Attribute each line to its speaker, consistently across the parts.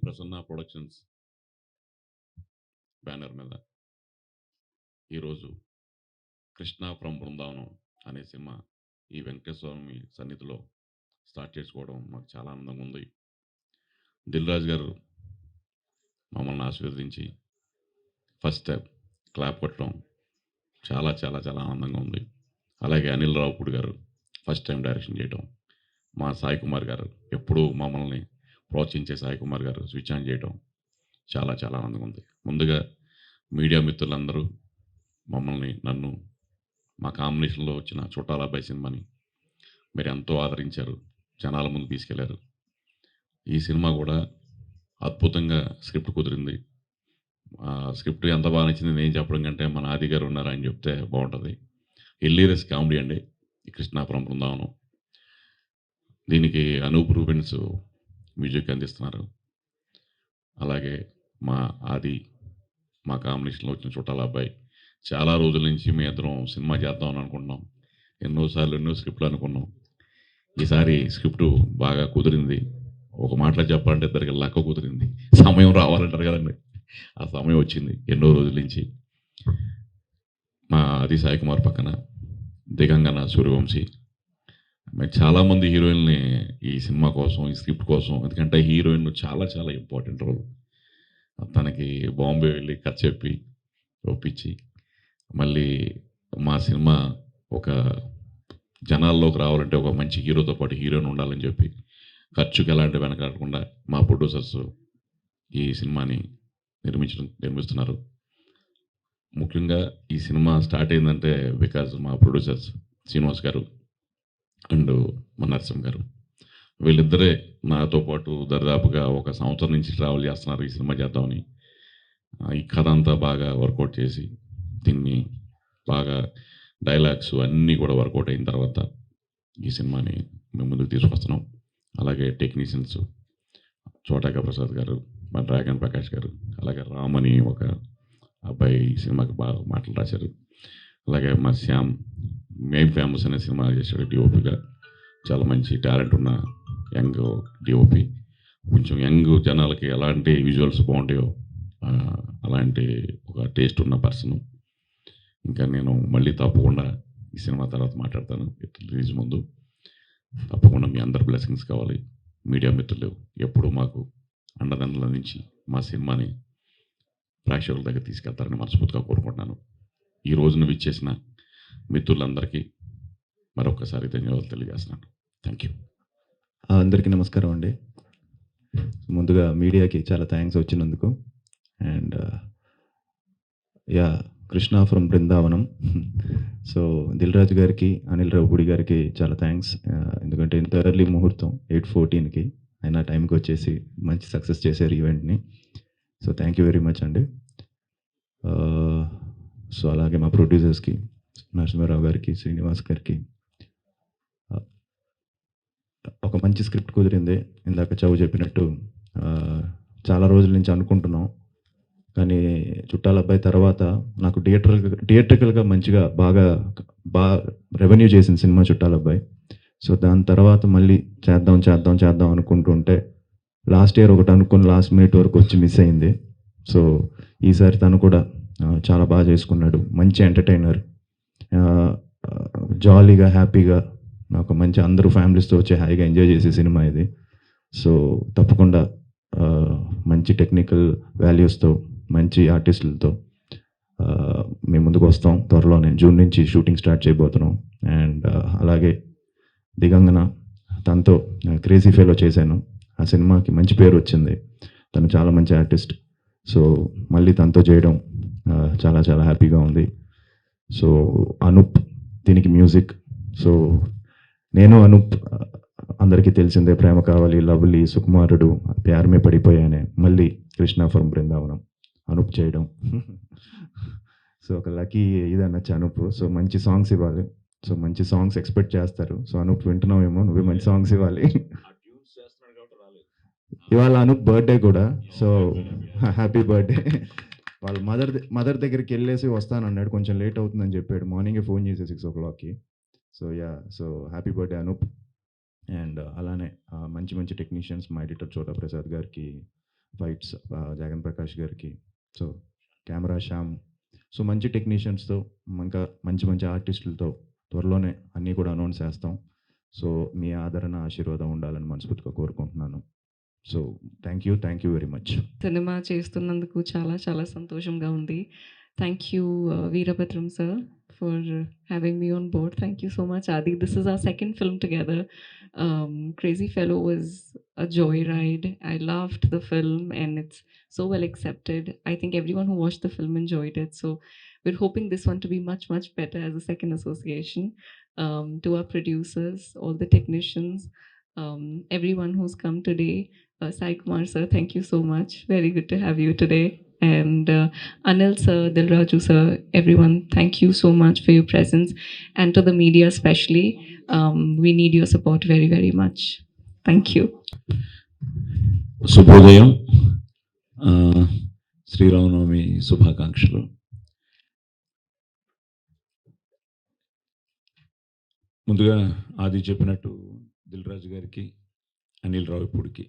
Speaker 1: Prasanna productions banner మీద ఈరోజు Krishna from Brindavanam అనే సినిమా ఈ వెంకటేశ్వర స్వామి సన్నిధిలో స్టార్ట్ చేసుకోవడం మాకు చాలా ఆనందంగా ఉంది. దిల్ రాజు గారు మమ్మల్ని ఆశీర్వదించి ఫస్ట్ టైం క్లాప్ కొట్టడం చాలా చాలా చాలా ఆనందంగా ఉంది. అలాగే అనిల్ రావుపూడి గారు ఫస్ట్ టైం డైరెక్షన్ చేయడం, మా సాయి కుమార్ గారు ఎప్పుడూ మమ్మల్ని ప్రోత్సహించే సాయి కుమార్ గారు స్విచ్ ఆన్ చేయడం చాలా చాలా ఆనందంగా ఉంది. ముందుగా మీడియా మిత్రులందరూ నన్ను మా కాంబినేషన్లో వచ్చిన చుట్టాల అబ్బాయి సినిమాని మీరు ఎంతో ఆదరించారు, జనాల ముందు తీసుకెళ్లారు. ఈ సినిమా కూడా అద్భుతంగా స్క్రిప్ట్ కుదిరింది. స్క్రిప్ట్ ఎంత బాగా నచ్చింది నేను చెప్పడం కంటే మన ఆది గారు ఉన్నారు అని చెప్తే బాగుంటుంది. హిల్లీరియస్ కామెడీ అండి ఈ కృష్ణాపురం బృందావనం. దీనికి అనూప్ రూబెన్స్ మ్యూజిక్ అందిస్తున్నారు. అలాగే మా ఆది, మా కాంబినేషన్లో వచ్చిన చుట్టాల అబ్బాయి. చాలా రోజుల నుంచి మీ ఇద్దరం సినిమా చేద్దామని అనుకుంటున్నాం. ఎన్నోసార్లు ఎన్నో స్క్రిప్ట్లు అనుకున్నాం. ఈసారి స్క్రిప్ట్ బాగా కుదిరింది. ఒక మాటలో చెప్పాలంటే ఇద్దరికి లక్క కుదిరింది. సమయం రావాలంటారు కదండి, ఆ సమయం వచ్చింది. ఎన్నో రోజుల నుంచి మా ఆది సాయి కుమార్ పక్కన దిగంగన సూర్యవంశీ, మేము చాలామంది హీరోయిన్ని ఈ సినిమా కోసం, ఈ స్క్రిప్ట్ కోసం, ఎందుకంటే హీరోయిన్ చాలా చాలా ఇంపార్టెంట్ రోల్. తనకి బాంబే వెళ్ళి కథ చెప్పి ఒప్పించి మళ్ళీ మా సినిమా ఒక జనాల్లోకి రావాలంటే ఒక మంచి హీరోతో పాటు హీరోయిన్ ఉండాలని చెప్పి ఖర్చుకి ఎలాంటి వెనకాడకుండా మా ప్రొడ్యూసర్స్ ఈ సినిమాని నిర్మిస్తున్నారు. ముఖ్యంగా ఈ సినిమా స్టార్ట్ అయిందంటే బికాజ్ మా ప్రొడ్యూసర్స్ శ్రీనివాస్ గారు అండ్ మా నరసింహ గారు, వీళ్ళిద్దరే నాతో పాటు దరిదాపుగా ఒక సంవత్సరం నుంచి ట్రావెల్ చేస్తున్నారు ఈ సినిమా చేద్దామని. ఈ కథ అంతా బాగా వర్కౌట్ చేసి దీన్ని బాగా డైలాగ్స్ అన్నీ కూడా వర్కౌట్ అయిన తర్వాత ఈ సినిమాని మేము ముందుకు తీసుకొస్తున్నాం. అలాగే టెక్నీషియన్స్ చోటాక ప్రసాద్ గారు, మా డ్రాగన్ ప్రకాష్ గారు, అలాగే రామని ఒక అబ్బాయి ఈ సినిమాకి బాగా మాటలు రాశారు. అలాగే మా శ్యామ్ మేం ఫేమస్ అనే సినిమా చేశాడు డిఓపిగా. చాలా మంచి టాలెంట్ ఉన్న యంగ్ డిఓపి. కొంచెం యంగ్ జనాలకి ఎలాంటి విజువల్స్ బాగుంటాయో అలాంటి ఒక టేస్ట్ ఉన్న పర్సన్. ఇంకా నేను మళ్ళీ తప్పకుండా ఈ సినిమా తర్వాత మాట్లాడతాను రిలీజ్ ముందు. తప్పకుండా మీ అందరి బ్లెస్సింగ్స్ కావాలి. మీడియా మిత్రులు ఎప్పుడూ మాకు అండదండలు అందించి మా సినిమాని ప్రేక్షకుల దగ్గర తీసుకెళ్తారని మనస్ఫూర్తిగా కోరుకుంటున్నాను. ఈ రోజున విచ్చేసిన మిత్రులందరికీ మరొకసారి ధన్యవాదాలు తెలియజేస్తున్నాను. Thank you.
Speaker 2: అందరికీ నమస్కారం అండి. ముందుగా మీడియాకి చాలా థ్యాంక్స్ వచ్చినందుకు. And yeah, Krishna from Brindavanam. So Dil Raju గారికి, అనిల్ రావుపూడి గారికి చాలా థ్యాంక్స్. ఎందుకంటే ఇంత ఎర్లీ ముహూర్తం 8:14కి అయినా టైంకి వచ్చేసి మంచి సక్సెస్ చేశారు ఈవెంట్ని. So thank you very much అండి. సో అలాగే మా ప్రొడ్యూసర్స్కి నరసింహారావు గారికి, శ్రీనివాస్ గారికి. ఒక మంచి స్క్రిప్ట్ కుదిరింది. ఇందాక చౌ చెప్పినట్టు చాలా రోజుల నుంచి అనుకుంటున్నాం, కానీ చుట్టాల అబ్బాయి తర్వాత నాకు థియేట్రికల్గా మంచిగా బాగా రెవెన్యూ చేసిన సినిమా చుట్టాల అబ్బాయి. సో దాని తర్వాత మళ్ళీ చేద్దాం అనుకుంటుంటే లాస్ట్ ఇయర్ ఒకటి అనుకుని లాస్ట్ మినిట్ వరకు వచ్చి మిస్ అయింది. సో ఈసారి తను కూడా చాలా బాగా చేసుకున్నాడు. మంచి ఎంటర్టైనర్, జాలీగా హ్యాపీగా నాకు మంచి అందరూ ఫ్యామిలీస్తో వచ్చి హాయిగా ఎంజాయ్ చేసే సినిమా ఇది. సో తప్పకుండా మంచి టెక్నికల్ వాల్యూస్తో, మంచి ఆర్టిస్టులతో మేము ముందుకు వస్తాం. త్వరలోనే జూన్ నుంచి షూటింగ్ స్టార్ట్ చేయబోతున్నాం. అండ్ అలాగే దిగంగన, తనతో క్రేజీ ఫెలో చేశాను. ఆ సినిమాకి మంచి పేరు వచ్చింది. తను చాలా మంచి ఆర్టిస్ట్. సో మళ్ళీ తనతో చేయడం చాలా చాలా హ్యాపీగా ఉంది. సో అనూప్ దీనికి మ్యూజిక్. సో నేను అనూప్ అందరికీ తెలిసిందే, ప్రేమ కావాలి, లవ్లీ, సుకుమారుడు, ప్యారమే పడిపోయానే, మళ్ళీ కృష్ణ ఫ్రమ్ బృందావనం అనూప్ చేయడం. సో ఒక లక్కీ ఇదన్నచ్చు అనూప్. సో మంచి సాంగ్స్ ఇవ్వాలి. సో మంచి సాంగ్స్ ఎక్స్పెక్ట్ చేస్తారు. సో అనూప్ వింటున్నావేమో, నువ్వే మంచి సాంగ్స్ ఇవ్వాలి. ఇవాళ అనూప్ బర్త్డే కూడా. So happy birthday. వాళ్ళ మదర్ దగ్గరికి వెళ్ళేసి వస్తానన్నాడు. కొంచెం లేట్ అవుతుందని చెప్పాడు. మార్నింగే ఫోన్ చేసి 6 o'clockకి. So yeah, so happy birthday Anoop. And అలానే మంచి మంచి టెక్నీషియన్స్, మా ఎడిటర్ చోటా ప్రసాద్ గారికి, ఫైట్స్ జగన్ ప్రకాష్ గారికి. So camera Shyam. సో మంచి టెక్నీషియన్స్తో ఇంకా మంచి మంచి ఆర్టిస్టులతో త్వరలోనే అన్నీ కూడా అనౌన్స్ చేస్తాం. సో మీ ఆదరణ ఆశీర్వాదం ఉండాలని మనస్ఫూర్తిగా కోరుకుంటున్నాను. So thank you very much.
Speaker 3: Cinema చేస్తున్నందుకు చాలా చాలా సంతోషంగా ఉంది. Thank you Veerabhadram sir for having me on board. Thank you so much Aadi. This is our second film together. Crazy Fellow was a joyride. I loved the film and it's so well accepted. I think everyone who watched the film enjoyed it. So we're hoping this one to be much, much better as a second association. To our producers, all the technicians, everyone who's come today. Sai Kumar sir, thank you so much. Very good to have you today. And Anil sir, Dilraju sir, everyone, thank you so much for your presence. And to the media especially, we need your support very, very much. Thank you.
Speaker 4: శుభోదయం. శ్రీరామనవమి శుభాకాంక్షలు. ముందుగా ఆది చెప్పినట్టు దిల్రాజు గారికి, అనిల్ రావిపూడికి,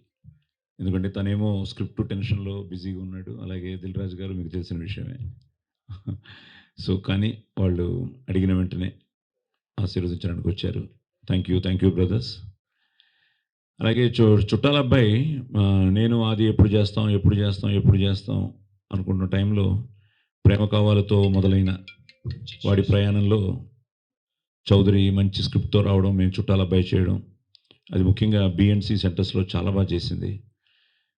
Speaker 4: ఎందుకంటే తనేమో script టెన్షన్లో బిజీగా ఉన్నాడు. అలాగే దిల్రాజు గారు మీకు తెలిసిన విషయమే. సో కానీ వాళ్ళు అడిగిన వెంటనే ఆశీర్వదించడానికి వచ్చారు. Thank you brothers. అలాగే చుట్టాల అబ్బాయి, నేను ఆది ఎప్పుడు చేస్తాం అనుకుంటున్న టైంలో ప్రేమ కావాలతో మొదలైన వాడి ప్రయాణంలో చౌదరి మంచి స్క్రిప్ట్తో రావడం, మేము చుట్టాల అబ్బాయి చేయడం, అది ముఖ్యంగా బిఎన్సి సెంటర్స్లో చాలా బాగా చేసింది.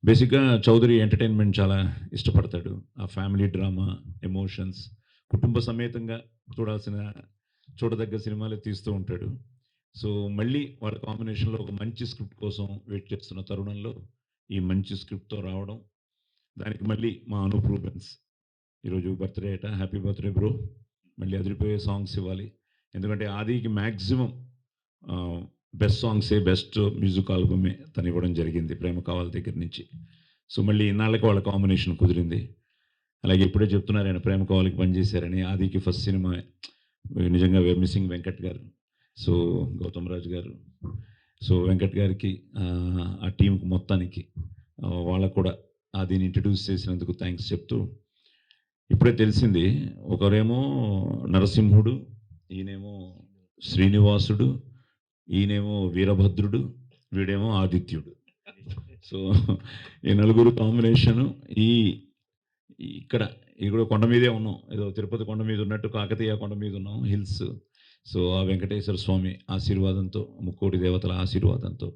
Speaker 4: బేసిక్గా చౌదరి ఎంటర్టైన్మెంట్ చాలా ఇష్టపడతాడు. ఆ ఫ్యామిలీ డ్రామా, ఎమోషన్స్, కుటుంబ సమేతంగా చూడదగ్గ సినిమాలే తీస్తూ ఉంటాడు. సో మళ్ళీ వాళ్ళ కాంబినేషన్లో ఒక మంచి స్క్రిప్ట్ కోసం వెయిట్ చేస్తున్న తరుణంలో ఈ మంచి స్క్రిప్ట్తో రావడం, దానికి మళ్ళీ మా అనూప్ రూబెన్స్ ఈరోజు బర్త్డే అట. Happy birthday bro. మళ్ళీ అదిరిపోయే సాంగ్స్ ఇవ్వాలి. ఎందుకంటే ఆదికి మ్యాక్సిమం బెస్ట్ సాంగ్సే, బెస్ట్ మ్యూజిక్ ఆల్బమే తను ఇవ్వడం జరిగింది ప్రేమ కావాలి దగ్గర నుంచి. సో మళ్ళీ ఇన్నాళ్ళకి వాళ్ళ కాంబినేషన్ కుదిరింది. అలాగే ఇప్పుడే చెప్తున్నారు ఆయన ప్రేమ కావాలికి పనిచేశారని. ఆదికి ఫస్ట్ సినిమా నిజంగా మిస్సింగ్ వెంకట్ గారు, సో గౌతమ్ రాజు గారు, సో వెంకట్ గారికి, ఆ టీంకి మొత్తానికి వాళ్ళకు కూడా ఆదిని ఇంట్రడ్యూస్ చేసినందుకు థ్యాంక్స్ చెప్తూ, ఇప్పుడే తెలిసింది ఒకరేమో నరసింహుడు, ఈయనేమో శ్రీనివాసుడు, ఈయనేమో వీరభద్రుడు, వీడేమో ఆదిత్యుడు. సో ఈ నలుగురు కాంబినేషను ఇక్కడ కొండ మీదే ఉన్నాం. ఏదో తిరుపతి కొండ మీద ఉన్నట్టు కాకతీయ కొండ మీద ఉన్నాం, హిల్స్. సో ఆ వెంకటేశ్వర స్వామి ఆశీర్వాదంతో, ముక్కోటి దేవతల ఆశీర్వాదంతో,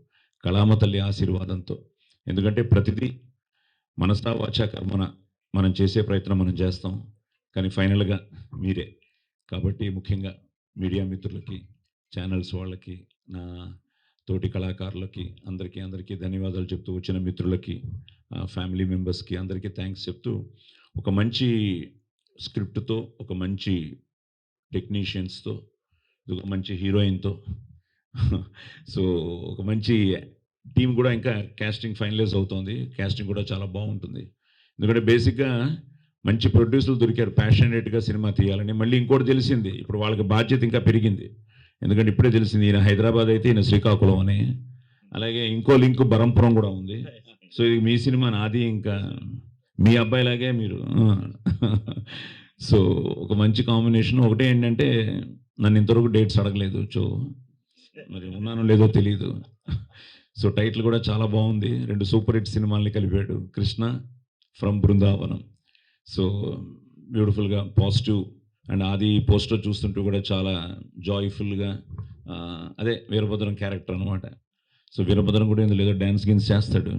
Speaker 4: కళామ తల్లి ఆశీర్వాదంతో, ఎందుకంటే ప్రతిదీ మనసా వాచా కర్మన మనం చేసే ప్రయత్నం మనం చేస్తాం, కానీ ఫైనల్గా మీరే. కాబట్టి ముఖ్యంగా మీడియా మిత్రులకి, ఛానల్స్ వాళ్ళకి, నా తోటి కళాకారులకి అందరికీ ధన్యవాదాలు చెప్తూ, వచ్చిన మిత్రులకి, ఫ్యామిలీ మెంబర్స్కి అందరికీ థ్యాంక్స్ చెప్తూ, ఒక మంచి స్క్రిప్ట్తో, ఒక మంచి టెక్నీషియన్స్తో, ఒక మంచి హీరోయిన్తో, సో ఒక మంచి టీం కూడా ఇంకా కాస్టింగ్ ఫైనలైజ్ అవుతుంది. కాస్టింగ్ కూడా చాలా బాగుంటుంది. ఎందుకంటే బేసిక్గా మంచి ప్రొడ్యూసర్లు దొరికారు ప్యాషనేట్గా సినిమా తీయాలని. మళ్ళీ ఇంకోటి తెలిసింది, ఇప్పుడు వాళ్ళకి బాధ్యత ఇంకా పెరిగింది. ఎందుకంటే ఇప్పుడే తెలిసింది, ఈయన హైదరాబాద్ అయితే ఈయన శ్రీకాకుళం అని, అలాగే ఇంకో లింక్ బరంపురం కూడా ఉంది. సో ఇది మీ సినిమా, నాది ఇంకా మీ అబ్బాయిలాగే మీరు. సో ఒక మంచి కాంబినేషన్. ఒకటే ఏంటంటే నన్ను ఇంతవరకు డేట్స్ అడగలేదు, సో మరి ఉన్నానో లేదో తెలియదు. సో టైటిల్ కూడా చాలా బాగుంది. 2 సూపర్ హిట్ సినిమాల్ని కలిపాడు, కృష్ణ ఫ్రమ్ బృందావనం. సో బ్యూటిఫుల్గా పాజిటివ్. అండ్ ఆది పోస్టర్ చూస్తుంటూ కూడా చాలా జాయ్ఫుల్గా, అదే వీరభద్రం క్యారెక్టర్ అనమాట. సో వీరభద్రం కూడా ఏదో డ్యాన్స్ గిన్స్ చేస్తాడు.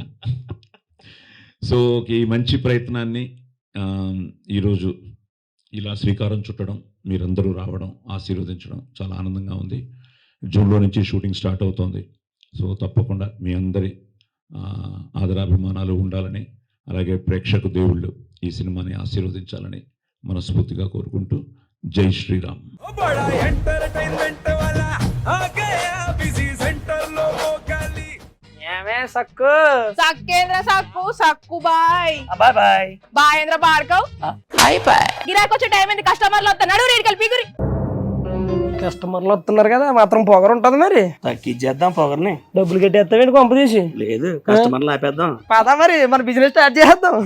Speaker 4: సో ఈ మంచి ప్రయత్నాన్ని ఈరోజు ఇలా శ్రీకారం చుట్టడం, మీరందరూ రావడం, ఆశీర్వదించడం చాలా ఆనందంగా ఉంది. జూన్లో నుంచి షూటింగ్ స్టార్ట్ అవుతోంది. సో తప్పకుండా మీ అందరి ఆదరాభిమానాలు ఉండాలని, అలాగే ప్రేక్షకు దేవుళ్ళు ఈ సినిమాని ఆశీర్వదించాలని మనస్ఫూర్తిగా కోరుకుంటూ, జై శ్రీరామ్.
Speaker 5: సక్కు
Speaker 6: సక్కేంద్ర సక్కు సక్కు బాయ్
Speaker 5: బాయ్ బాయ్
Speaker 6: బాయేంద్ర బార్కవ్
Speaker 5: బాయ్ బాయ్.
Speaker 6: గిరాకొచ్చే టైం ఏంది, కస్టమర్లు వస్తున్నాడు, రేడికల్ పిగురి.
Speaker 5: కస్టమర్లు వస్తున్నారు కదా మాత్రం పొగరు ఉంటది మరి.
Speaker 7: తగ్గించేద్దాం పొగర్ని.
Speaker 5: డబ్బులు కట్టేస్తావేంటి కొంప తీసి?
Speaker 7: లేదు, కస్టమర్లు ఆపేద్దాం.
Speaker 5: పదా మరి మన బిజినెస్ స్టార్ట్ చేద్దాం.